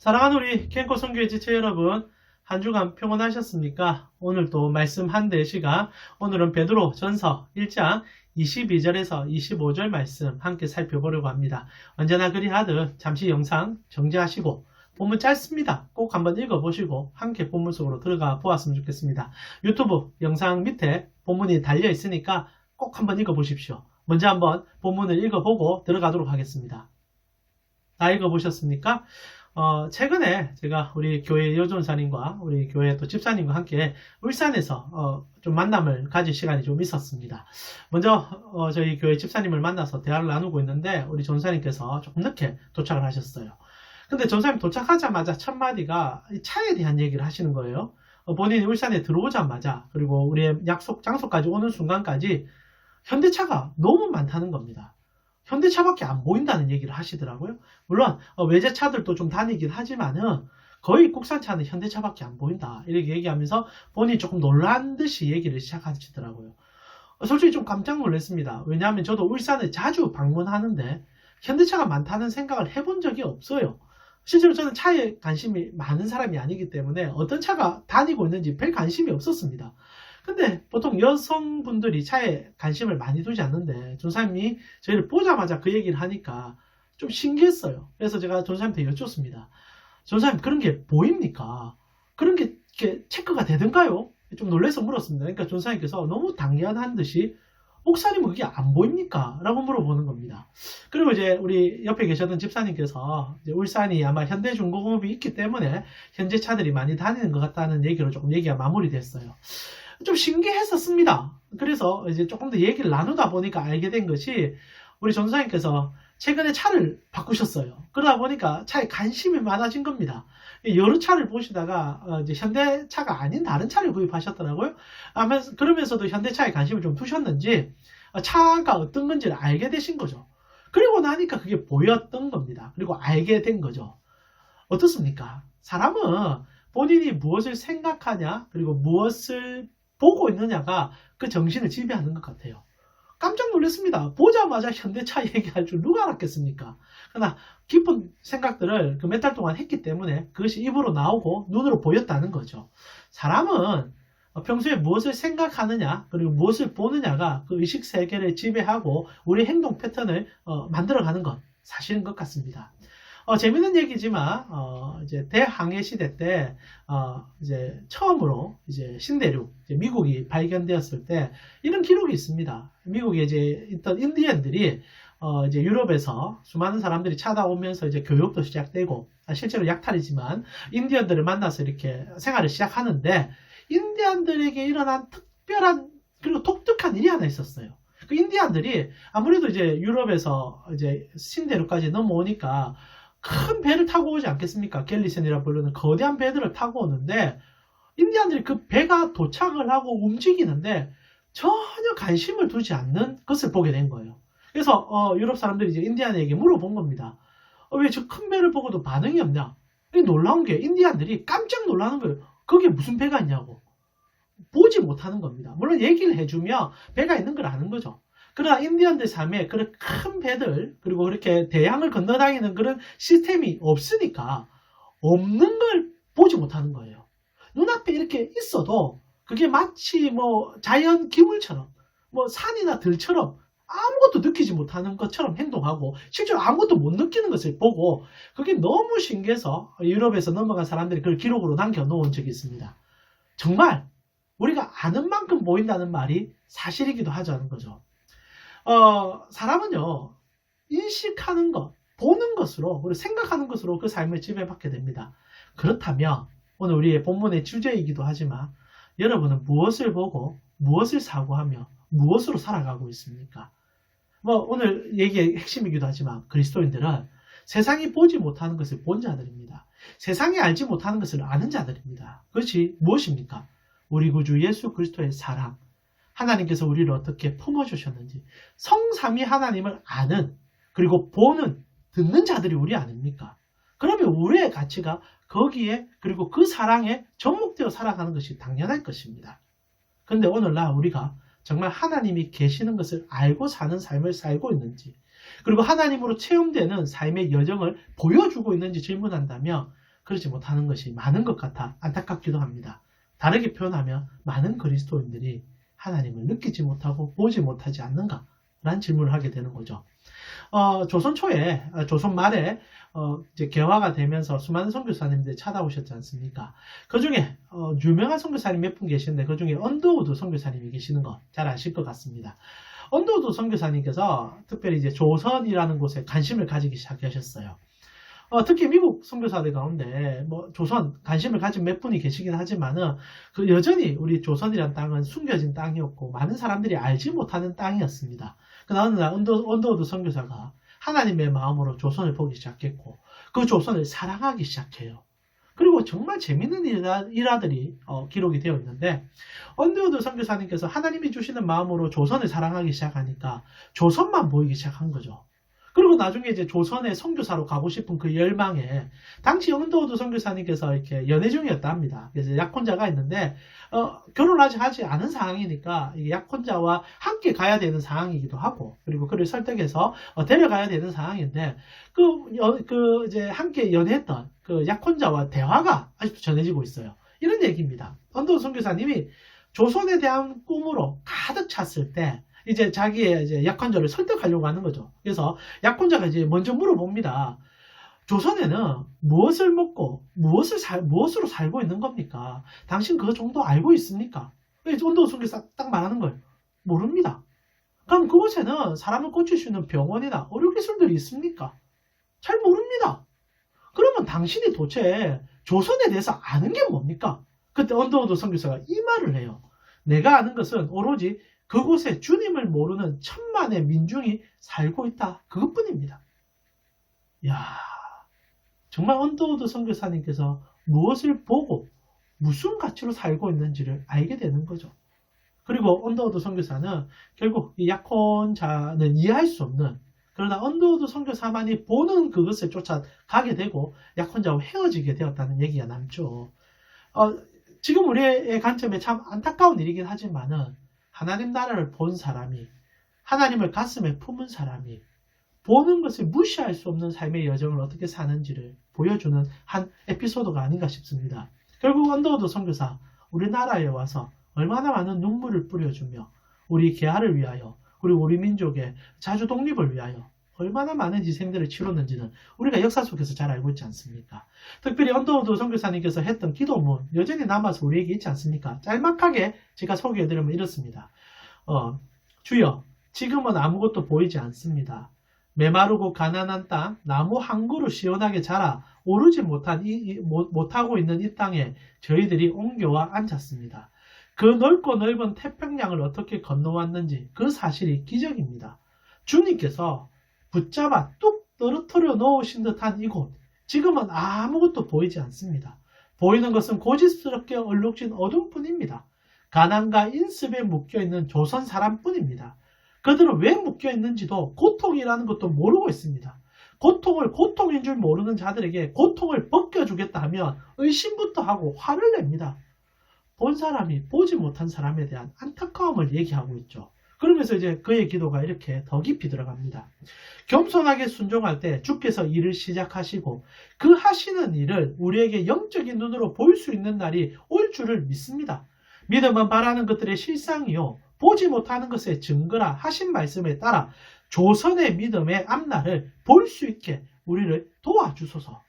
사랑하는 우리 캠코 선교회 지체 여러분, 한 주간 평안하셨습니까? 오늘도 말씀 한 대 시간, 오늘은 베드로 전서 1장 22절에서 25절 말씀 함께 살펴보려고 합니다. 언제나 그리하듯 잠시 영상 정지하시고, 본문 짧습니다. 꼭 한번 읽어보시고 함께 본문 속으로 들어가 보았으면 좋겠습니다. 유튜브 영상 밑에 본문이 달려 있으니까 꼭 한번 읽어보십시오. 먼저 한번 본문을 읽어보고 들어가도록 하겠습니다. 다 읽어보셨습니까? 최근에 제가 우리 교회 여전사님과 우리 교회 또 집사님과 함께 울산에서 좀 만남을 가질 시간이 좀 있었습니다. 먼저 저희 교회 집사님을 만나서 대화를 나누고 있는데 우리 전사님께서 조금 늦게 도착을 하셨어요. 근데 전사님 도착하자마자 첫 마디가 차에 대한 얘기를 하시는 거예요. 본인이 울산에 들어오자마자 그리고 우리의 약속 장소까지 오는 순간까지 현대차가 너무 많다는 겁니다. 현대차밖에 안 보인다는 얘기를 하시더라고요. 물론 외제차들도 좀 다니긴 하지만은 거의 국산차는 현대차밖에 안 보인다 이렇게 얘기하면서 본인이 조금 놀란 듯이 얘기를 시작하시더라고요. 솔직히 좀 깜짝 놀랐습니다. 왜냐하면 저도 울산을 자주 방문하는데 현대차가 많다는 생각을 해본 적이 없어요. 실제로 저는 차에 관심이 많은 사람이 아니기 때문에 어떤 차가 다니고 있는지 별 관심이 없었습니다. 근데 보통 여성분들이 차에 관심을 많이 두지 않는데 전사님이 저희를 보자마자 그 얘기를 하니까 좀 신기했어요. 그래서 제가 전사님한테 여쭙습니다. 전사님 그런 게 보입니까? 그런 게 이렇게 체크가 되던가요? 좀 놀라서 물었습니다. 그러니까 전사님께서 너무 당연한 듯이 목사님은 그게 안 보입니까? 라고 물어보는 겁니다. 그리고 이제 우리 옆에 계셨던 집사님께서 이제 울산이 아마 현대중공업이 있기 때문에 현재 차들이 많이 다니는 것 같다는 얘기로 조금 얘기가 마무리됐어요. 좀 신기했었습니다. 그래서 이제 조금 더 얘기를 나누다 보니까 알게 된 것이 우리 전사님께서 최근에 차를 바꾸셨어요. 그러다 보니까 차에 관심이 많아진 겁니다. 여러 차를 보시다가 이제 현대차가 아닌 다른 차를 구입하셨더라고요. 그러면서도 현대차에 관심을 좀 두셨는지 차가 어떤 건지를 알게 되신 거죠. 그리고 나니까 그게 보였던 겁니다. 그리고 알게 된 거죠. 어떻습니까? 사람은 본인이 무엇을 생각하냐 그리고 무엇을 보고 있느냐가 그 정신을 지배하는 것 같아요. 깜짝 놀랐습니다. 보자마자 현대차 얘기할 줄 누가 알았겠습니까? 그러나 깊은 생각들을 그 몇 달 동안 했기 때문에 그것이 입으로 나오고 눈으로 보였다는 거죠. 사람은 평소에 무엇을 생각하느냐 그리고 무엇을 보느냐가 그 의식 세계를 지배하고 우리 행동 패턴을 만들어가는 것 사실인 것 같습니다. 재밌는 얘기지만 이제 대항해 시대 때 이제 처음으로 이제 신대륙 이제 미국이 발견되었을 때 이런 기록이 있습니다. 미국에 이제 있던 인디언들이 이제 유럽에서 수많은 사람들이 찾아오면서 이제 교육도 시작되고 실제로 약탈이지만 인디언들을 만나서 이렇게 생활을 시작하는데 인디언들에게 일어난 특별한 그리고 독특한 일이 하나 있었어요. 그 인디언들이 아무래도 이제 유럽에서 이제 신대륙까지 넘어오니까 큰 배를 타고 오지 않겠습니까? 갤리선이라 부르는 거대한 배들을 타고 오는데 인디언들이 그 배가 도착을 하고 움직이는데 전혀 관심을 두지 않는 것을 보게 된 거예요. 그래서 유럽 사람들이 이제 인디언에게 물어본 겁니다. 왜 저 큰 배를 보고도 반응이 없냐? 놀라운 게 인디언들이 깜짝 놀라는 거예요. 거기에 무슨 배가 있냐고. 보지 못하는 겁니다. 물론 얘기를 해주면 배가 있는 걸 아는 거죠. 그러나 인디언들 삶에 그런 큰 배들 그리고 그렇게 대양을 건너다니는 그런 시스템이 없으니까 없는 걸 보지 못하는 거예요. 눈앞에 이렇게 있어도 그게 마치 뭐 자연 기물처럼 뭐 산이나 들처럼 아무것도 느끼지 못하는 것처럼 행동하고 실제로 아무것도 못 느끼는 것을 보고 그게 너무 신기해서 유럽에서 넘어간 사람들이 그걸 기록으로 남겨놓은 적이 있습니다. 정말 우리가 아는 만큼 보인다는 말이 사실이기도 하자는 거죠. 사람은요, 인식하는 것, 보는 것으로, 그리고 생각하는 것으로 그 삶을 지배받게 됩니다. 그렇다면, 오늘 우리의 본문의 주제이기도 하지만, 여러분은 무엇을 보고, 무엇을 사고하며, 무엇으로 살아가고 있습니까? 오늘 얘기의 핵심이기도 하지만, 그리스도인들은 세상이 보지 못하는 것을 본 자들입니다. 세상이 알지 못하는 것을 아는 자들입니다. 그것이 무엇입니까? 우리 구주 예수 그리스도의 사랑. 하나님께서 우리를 어떻게 품어주셨는지 성삼위 하나님을 아는 그리고 보는 듣는 자들이 우리 아닙니까? 그러면 우리의 가치가 거기에 그리고 그 사랑에 접목되어 살아가는 것이 당연할 것입니다. 그런데 오늘날 우리가 정말 하나님이 계시는 것을 알고 사는 삶을 살고 있는지 그리고 하나님으로 체험되는 삶의 여정을 보여주고 있는지 질문한다면 그렇지 못하는 것이 많은 것 같아 안타깝기도 합니다. 다르게 표현하면 많은 그리스도인들이 하나님을 느끼지 못하고 보지 못하지 않는가? 라는 질문을 하게 되는 거죠. 조선 초에, 조선 말에 이제 개화가 되면서 수많은 선교사님들이 찾아오셨지 않습니까? 그 중에 유명한 선교사님 몇 분 계시는데 그 중에 언더우드 선교사님이 계시는 거 잘 아실 것 같습니다. 언더우드 선교사님께서 특별히 이제 조선이라는 곳에 관심을 가지기 시작하셨어요. 특히 미국 선교사들 가운데 뭐 조선 관심을 가진 몇 분이 계시긴 하지만은 그 여전히 우리 조선이라는 땅은 숨겨진 땅이었고 많은 사람들이 알지 못하는 땅이었습니다. 그러나 어느 날 언더우드 선교사가 하나님의 마음으로 조선을 보기 시작했고 그 조선을 사랑하기 시작해요. 그리고 정말 재밌는 일화들이 기록이 되어 있는데 언더우드 선교사님께서 하나님이 주시는 마음으로 조선을 사랑하기 시작하니까 조선만 보이기 시작한 거죠. 그리고 나중에 이제 조선의 선교사로 가고 싶은 그 열망에 당시 언더우드 선교사님께서 이렇게 연애 중이었다 합니다. 그래서 약혼자가 있는데 결혼을 하지 않은 상황이니까 약혼자와 함께 가야 되는 상황이기도 하고 그리고 그를 설득해서 데려가야 되는 상황인데 이제 함께 연애했던 그 약혼자와 대화가 아직도 전해지고 있어요. 이런 얘기입니다. 언더우드 선교사님이 조선에 대한 꿈으로 가득 찼을 때 이제 자기의 이제 약혼자를 설득하려고 하는 거죠. 그래서 약혼자가 이제 먼저 물어봅니다. 조선에는 무엇을 먹고 무엇으로 살고 있는 겁니까? 당신 그 정도 알고 있습니까? 언더우드 선교사 딱 말하는 거예요. 모릅니다. 그럼 그곳에는 사람을 고칠 수 있는 병원이나 의료기술들이 있습니까? 잘 모릅니다. 그러면 당신이 도대체 조선에 대해서 아는 게 뭡니까? 그때 언더우드 선교사가 이 말을 해요. 내가 아는 것은 오로지 그곳에 주님을 모르는 천만의 민중이 살고 있다. 그것뿐입니다. 이야, 정말 언더우드 선교사님께서 무엇을 보고 무슨 가치로 살고 있는지를 알게 되는 거죠. 그리고 언더우드 선교사는 결국 이 약혼자는 이해할 수 없는 그러나 언더우드 선교사만이 보는 그것을 쫓아가게 되고 약혼자와 헤어지게 되었다는 얘기가 남죠. 지금 우리의 관점에 참 안타까운 일이긴 하지만은 하나님 나라를 본 사람이 하나님을 가슴에 품은 사람이 보는 것을 무시할 수 없는 삶의 여정을 어떻게 사는지를 보여주는 한 에피소드가 아닌가 싶습니다. 결국 언더우드 선교사 우리나라에 와서 얼마나 많은 눈물을 뿌려주며 우리 개화를 위하여 그리고 우리 민족의 자주 독립을 위하여 얼마나 많은 희생들을 치렀는지는 우리가 역사 속에서 잘 알고 있지 않습니까? 특별히 언더우드 선교사님께서 했던 기도문 여전히 남아서 우리에게 있지 않습니까? 짤막하게 제가 소개해드리면 이렇습니다. 주여, 지금은 아무것도 보이지 않습니다. 메마르고 가난한 땅, 나무 한 그루 시원하게 자라 오르지 못하고 있는 이 땅에 저희들이 옮겨와 앉았습니다. 그 넓고 넓은 태평양을 어떻게 건너왔는지 그 사실이 기적입니다. 주님께서 붙잡아 뚝 떨어뜨려 놓으신 듯한 이곳, 지금은 아무것도 보이지 않습니다. 보이는 것은 고집스럽게 얼룩진 어둠뿐입니다. 가난과 인습에 묶여있는 조선 사람뿐입니다. 그들은 왜 묶여있는지도 고통이라는 것도 모르고 있습니다. 고통을 고통인 줄 모르는 자들에게 고통을 벗겨주겠다 하면 의심부터 하고 화를 냅니다. 본 사람이 보지 못한 사람에 대한 안타까움을 얘기하고 있죠. 그러면서 이제 그의 기도가 이렇게 더 깊이 들어갑니다. 겸손하게 순종할 때 주께서 일을 시작하시고 그 하시는 일을 우리에게 영적인 눈으로 볼 수 있는 날이 올 줄을 믿습니다. 믿음은 바라는 것들의 실상이요 보지 못하는 것의 증거라 하신 말씀에 따라 조선의 믿음의 앞날을 볼 수 있게 우리를 도와주소서.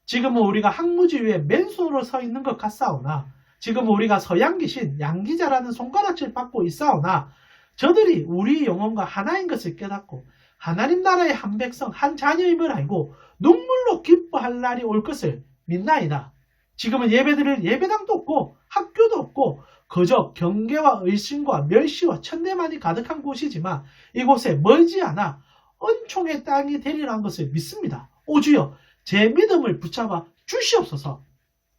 지금은 우리가 항무지 위에 맨손으로 서 있는 것 같사오나 지금은 우리가 서양귀신 양기자라는 손가락질 받고 있사오나 저들이 우리 영혼과 하나인 것을 깨닫고 하나님 나라의 한 백성 한 자녀임을 알고 눈물로 기뻐할 날이 올 것을 믿나이다. 지금은 예배드릴 예배당도 없고 학교도 없고 그저 경계와 의심과 멸시와 천대만이 가득한 곳이지만 이곳에 멀지 않아 은총의 땅이 되리라는 것을 믿습니다. 오 주여 제 믿음을 붙잡아 주시옵소서.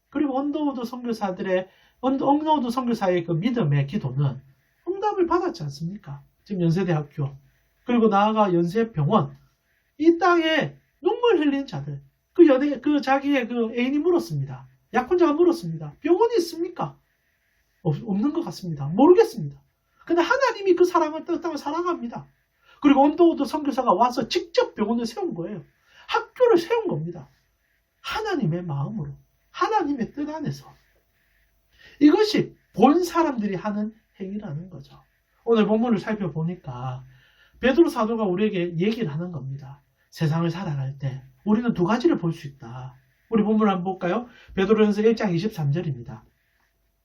그리고 언더우드 선교사의 그 믿음의 기도는 응답을 받았지 않습니까? 지금 연세대학교 그리고 나아가 연세병원 이 땅에 눈물 흘린 자들 그 자기의 그 애인이 물었습니다. 약혼자가 물었습니다. 병원이 있습니까? 없는 것 같습니다. 모르겠습니다. 근데 하나님이 그 사랑을 뜻하면 사랑합니다. 그리고 언더우드 선교사가 와서 직접 병원을 세운 거예요. 학교를 세운 겁니다. 하나님의 마음으로. 하나님의 뜻 안에서. 이것이 본 사람들이 하는 행위라는 거죠. 오늘 본문을 살펴보니까 베드로 사도가 우리에게 얘기를 하는 겁니다. 세상을 살아갈 때 우리는 두 가지를 볼 수 있다. 우리 본문을 한번 볼까요? 베드로전서 1장 23절입니다.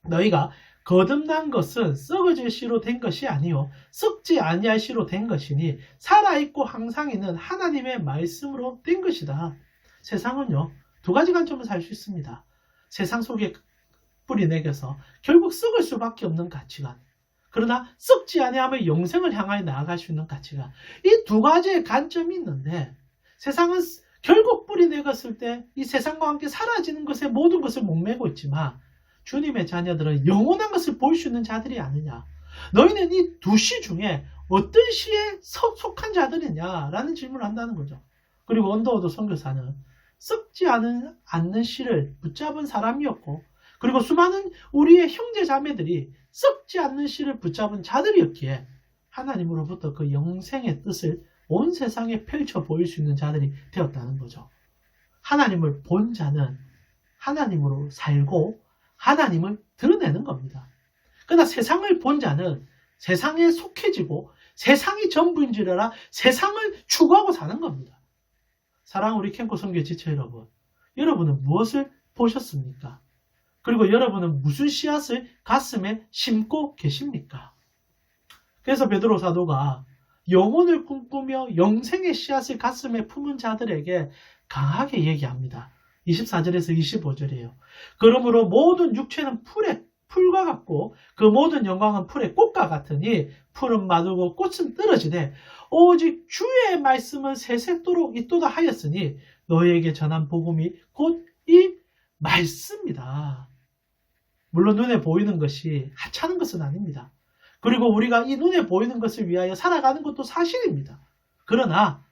너희가 거듭난 것은 썩어질 씨로 된 것이 아니요 썩지 아니할 씨로 된 것이니 살아있고 항상 있는 하나님의 말씀으로 된 것이다. 세상은요 두 가지 관점을 살 수 있습니다. 세상 속에 뿌리 내겨서 결국 썩을 수밖에 없는 가치관, 그러나 썩지 아니하며 영생을 향하여 나아갈 수 있는 가치관, 이 두 가지의 관점이 있는데 세상은 결국 뿌리 내갔을 때 이 세상과 함께 사라지는 것에 모든 것을 목매고 있지만 주님의 자녀들은 영원한 것을 볼 수 있는 자들이 아니냐. 너희는 이 두 시 중에 어떤 시에 속한 자들이냐라는 질문을 한다는 거죠. 그리고 언더우드 선교사는 썩지 않는 시를 붙잡은 사람이었고 그리고 수많은 우리의 형제 자매들이 썩지 않는 시를 붙잡은 자들이었기에 하나님으로부터 그 영생의 뜻을 온 세상에 펼쳐 보일 수 있는 자들이 되었다는 거죠. 하나님을 본 자는 하나님으로 살고 하나님을 드러내는 겁니다. 그러나 세상을 본 자는 세상에 속해지고 세상이 전부인 줄 알아 세상을 추구하고 사는 겁니다. 사랑하는 우리 캠코 선교회 지체 여러분, 여러분은 무엇을 보셨습니까? 그리고 여러분은 무슨 씨앗을 가슴에 심고 계십니까? 그래서 베드로 사도가 영혼을 꿈꾸며 영생의 씨앗을 가슴에 품은 자들에게 강하게 얘기합니다. 24절에서 25절이에요. 그러므로 모든 육체는 풀과 같고 그 모든 영광은 풀의 꽃과 같으니 풀은 마르고 꽃은 떨어지되 오직 주의 말씀은 세세토록 있도다 하였으니 너희에게 전한 복음이 곧 이 말씀이다. 물론 눈에 보이는 것이 하찮은 것은 아닙니다. 그리고 우리가 이 눈에 보이는 것을 위하여 살아가는 것도 사실입니다. 그러나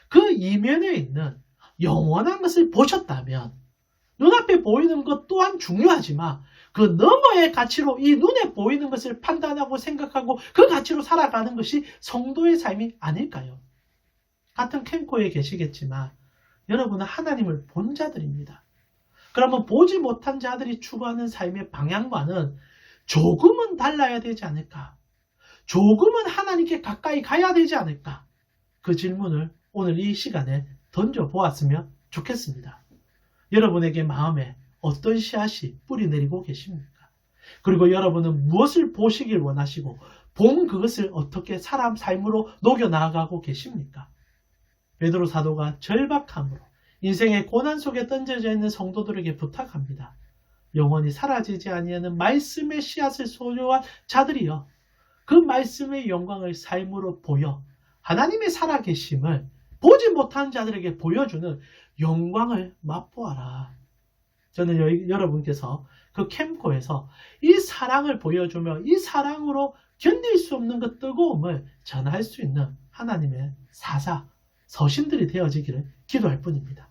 그 이면에 있는 영원한 것을 보셨다면 눈앞에 보이는 것 또한 중요하지만 그 너머의 가치로 이 눈에 보이는 것을 판단하고 생각하고 그 가치로 살아가는 것이 성도의 삶이 아닐까요? 같은 캠코에 계시겠지만 여러분은 하나님을 본 자들입니다. 그러면 보지 못한 자들이 추구하는 삶의 방향과는 조금은 달라야 되지 않을까? 조금은 하나님께 가까이 가야 되지 않을까? 그 질문을 오늘 이 시간에 던져보았으면 좋겠습니다. 여러분에게 마음에 어떤 씨앗이 뿌리 내리고 계십니까? 그리고 여러분은 무엇을 보시길 원하시고 본 그것을 어떻게 사람 삶으로 녹여나가고 계십니까? 베드로 사도가 절박함으로 인생의 고난 속에 던져져 있는 성도들에게 부탁합니다. 영원히 사라지지 아니하는 말씀의 씨앗을 소유한 자들이여 그 말씀의 영광을 삶으로 보여 하나님의 살아계심을 보지 못한 자들에게 보여주는 영광을 맛보아라. 저는 여러분께서 그 캠코에서 이 사랑을 보여주며 이 사랑으로 견딜 수 없는 그 뜨거움을 전할 수 있는 하나님의 서신들이 되어지기를 기도할 뿐입니다.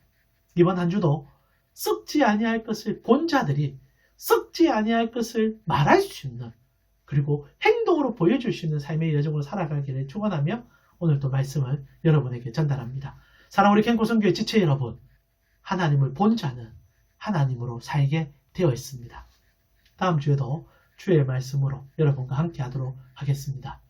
이번 한 주도 썩지 아니할 것을 본 자들이 썩지 아니할 것을 말할 수 있는 그리고 행동으로 보여줄 수 있는 삶의 여정으로 살아가기를 축원하며 오늘 또 말씀을 여러분에게 전달합니다. 사랑하는 우리 캠코 선교회 지체 여러분, 하나님을 본 자는 하나님으로 살게 되어 있습니다. 다음 주에도 주의 말씀으로 여러분과 함께 하도록 하겠습니다.